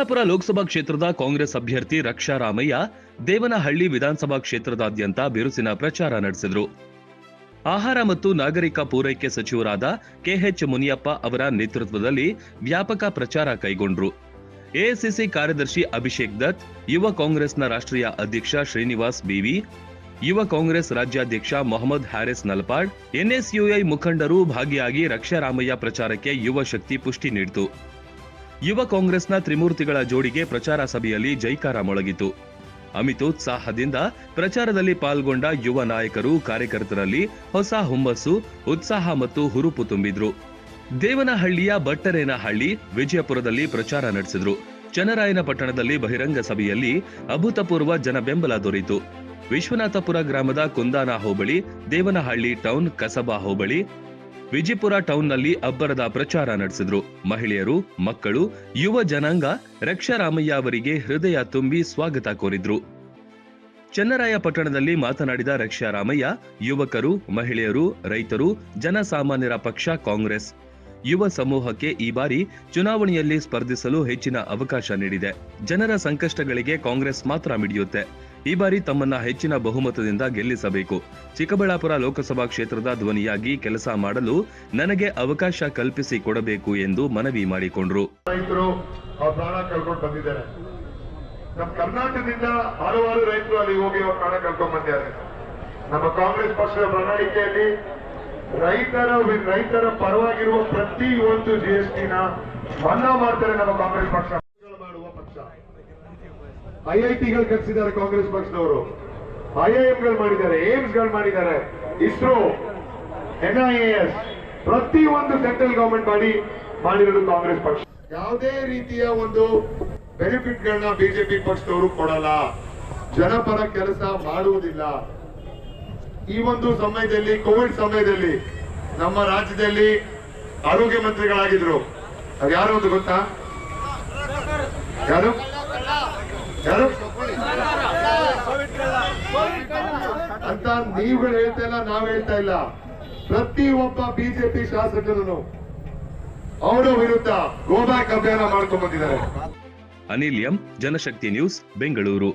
ಚಿಕ್ಕಬಳ್ಳಾಪುರ ಲೋಕಸಭಾ ಕ್ಷೇತ್ರದ ಕಾಂಗ್ರೆಸ್ ಅಭ್ಯರ್ಥಿ ರಕ್ಷಾ ರಾಮಯ್ಯ ದೇವನಹಳ್ಳಿ ವಿಧಾನಸಭಾ ಕ್ಷೇತ್ರದಾದ್ಯಂತ ಬಿರುಸಿನ ಪ್ರಚಾರ ನಡೆಸಿದರು. ಆಹಾರ ಮತ್ತು ನಾಗರಿಕ ಪೂರೈಕೆ ಸಚಿವರಾದ ಕೆಎಚ್ ಮುನಿಯಪ್ಪ ಅವರ ನೇತೃತ್ವದಲ್ಲಿ ವ್ಯಾಪಕ ಪ್ರಚಾರ ಕೈಗೊಂಡರು. ಎಐಸಿಸಿ ಕಾರ್ಯದರ್ಶಿ ಅಭಿಷೇಕ್ ದತ್, ಯುವ ಕಾಂಗ್ರೆಸ್ನ ರಾಷ್ಟ್ರೀಯ ಅಧ್ಯಕ್ಷ ಶ್ರೀನಿವಾಸ್ ಬಿವಿ, ಯುವ ಕಾಂಗ್ರೆಸ್ ರಾಜ್ಯಾಧ್ಯಕ್ಷ ಮೊಹಮ್ಮದ್ ಹ್ಯಾರಿಸ್ ನಲ್ಪಾಡ್, ಎನ್ಎಸ್ಯುಐ ಮುಖಂಡರು ಭಾಗಿಯಾಗಿ ರಕ್ಷಾ ರಾಮಯ್ಯ ಪ್ರಚಾರಕ್ಕೆ ಯುವ ಶಕ್ತಿ ಪುಷ್ಟಿ ನೀಡಿತು. ಯುವ ಕಾಂಗ್ರೆಸ್ನ ತ್ರಿಮೂರ್ತಿಗಳ ಜೋಡಿಗೆ ಪ್ರಚಾರ ಸಭೆಯಲ್ಲಿ ಜೈಕಾರ ಮೊಳಗಿತು. ಅಮಿತೋತ್ಸಾಹದಿಂದ ಪ್ರಚಾರದಲ್ಲಿ ಪಾಲ್ಗೊಂಡ ಯುವ ನಾಯಕರು, ಕಾರ್ಯಕರ್ತರಲ್ಲಿ ಹೊಸ ಹುಮ್ಮಸ್ಸು, ಉತ್ಸಾಹ ಮತ್ತು ಹುರುಪು ತುಂಬಿದ್ರು. ದೇವನಹಳ್ಳಿಯ ಬಟ್ಟರೇನಹಳ್ಳಿ, ವಿಜಯಪುರದಲ್ಲಿ ಪ್ರಚಾರ ನಡೆಸಿದ್ರು. ಚನ್ನರಾಯನಪಟ್ಟಣದಲ್ಲಿ ಬಹಿರಂಗ ಸಭೆಯಲ್ಲಿ ಅಭೂತಪೂರ್ವ ಜನಬೆಂಬಲ ದೊರೆಯಿತು. ವಿಶ್ವನಾಥಪುರ ಗ್ರಾಮದ ಕುಂದಾನ ಹೋಬಳಿ, ದೇವನಹಳ್ಳಿ ಟೌನ್, ಕಸಬಾ ಹೋಬಳಿ, ವಿಜಯಪುರ ಟೌನ್ನಲ್ಲಿ ಅಬ್ಬರದ ಪ್ರಚಾರ ನಡೆಸಿದ್ರು. ಮಹಿಳೆಯರು, ಮಕ್ಕಳು, ಯುವ ಜನಾಂಗ ರಕ್ಷಾ ರಾಮಯ್ಯ ಅವರಿಗೆ ಹೃದಯ ತುಂಬಿ ಸ್ವಾಗತ ಕೋರಿದ್ರು. ಚನ್ನರಾಯಪಟ್ಟಣದಲ್ಲಿ ಮಾತನಾಡಿದ ರಕ್ಷಾ ರಾಮಯ್ಯ, ಯುವಕರು, ಮಹಿಳೆಯರು, ರೈತರು, ಜನಸಾಮಾನ್ಯರ ಪಕ್ಷ ಕಾಂಗ್ರೆಸ್ ಯುವ ಸಮೂಹಕ್ಕೆ ಈ ಬಾರಿ ಚುನಾವಣೆಯಲ್ಲಿ ಸ್ಪರ್ಧಿಸಲು ಹೆಚ್ಚಿನ ಅವಕಾಶ ನೀಡಿದೆ. ಜನರ ಸಂಕಷ್ಟಗಳಿಗೆ ಕಾಂಗ್ರೆಸ್ ಮಾತ್ರ ಮಿಡಿಯುತ್ತೆ. ಈ ಬಾರಿ ತಮ್ಮನ್ನ ಹೆಚ್ಚಿನ ಬಹುಮತದಿಂದ ಗೆಲ್ಲಿಸಬೇಕು. ಚಿಕ್ಕಬಳ್ಳಾಪುರ ಲೋಕಸಭಾ ಕ್ಷೇತ್ರದ ಧ್ವನಿಯಾಗಿ ಕೆಲಸ ಮಾಡಲು ನನಗೆ ಅವಕಾಶ ಕಲ್ಪಿಸಿ ಕೊಡಬೇಕು ಎಂದು ಮನವಿ ಮಾಡಿಕೊಂಡರು. ರೈತರು ಪ್ರಾಣ ಕಳ್ಕೊಂಡು ಬಂದಿದ್ದಾರೆ. ನಮ್ಮ ಕರ್ನಾಟಕದಿಂದ ಹಲವಾರು ರೈತರು ಅಲ್ಲಿ ಹೋಗಿ ಅವ್ರ ಪ್ರಾಣ ಕಳ್ಕೊಂಡು ಬಂದಿದ್ದಾರೆ. ನಮ್ಮ ಕಾಂಗ್ರೆಸ್ ಪಕ್ಷದ ಪ್ರಣಾಳಿಕೆಯಲ್ಲಿ ರೈತರ ಪರವಾಗಿರುವ ಪ್ರತಿ ಒಂದು ಜಿಎಸ್ಟಿನ ಮನ್ನಾ ಮಾಡ್ತಾರೆ. ನಮ್ಮ ಕಾಂಗ್ರೆಸ್ ಪಕ್ಷ ಮಾಡುವ ಪಕ್ಷ. ಐಐಟಿಗಳು ಕಟ್ಟಿಸಿದ್ದಾರೆ ಕಾಂಗ್ರೆಸ್ ಪಕ್ಷದವರು, ಐಐಎಂಗಳು ಮಾಡಿದ್ದಾರೆ, ಏಮ್ಸ್ಗಳು ಮಾಡಿದ್ದಾರೆ, ಇಸ್ರೋ, NIAS, ಪ್ರತಿ ಒಂದು ಸೆಂಟ್ರಲ್ ಗವರ್ಮೆಂಟ್ ಮಾಡಿರೋದು ಕಾಂಗ್ರೆಸ್ ಪಕ್ಷ. ಯಾವುದೇ ರೀತಿಯ ಒಂದು ಬೆನಿಫಿಟ್ಗಳನ್ನ ಬಿಜೆಪಿ ಪಕ್ಷದವರು ಕೊಡಲ್ಲ, ಜನಪರ ಕೆಲಸ ಮಾಡುವುದಿಲ್ಲ. ಈ ಒಂದು ಸಮಯದಲ್ಲಿ, ಕೋವಿಡ್ ಸಮಯದಲ್ಲಿ ನಮ್ಮ ರಾಜ್ಯದಲ್ಲಿ ಆರೋಗ್ಯ ಮಂತ್ರಿಗಳಾಗಿದ್ರು. ಅದು ಯಾರು ಅಂತ ಗೊತ್ತಾ? ಯಾರು ಅಂತ ನೀವುಗಳು ಹೇಳ್ತಾ ಇಲ್ಲ, ನಾವು ಹೇಳ್ತಾ ಇಲ್ಲ. ಪ್ರತಿ ಒಬ್ಬ ಬಿಜೆಪಿ ಶಾಸಕರು ಅವರ ವಿರುದ್ಧ ಗೋ ಬ್ಯಾಕ್ ಅಭಿಯಾನ ಮಾಡ್ಕೊಂಡು ಬಂದಿದ್ದಾರೆ. ಅನಿಲ್ ಎಂ, ಜನಶಕ್ತಿ ನ್ಯೂಸ್, ಬೆಂಗಳೂರು.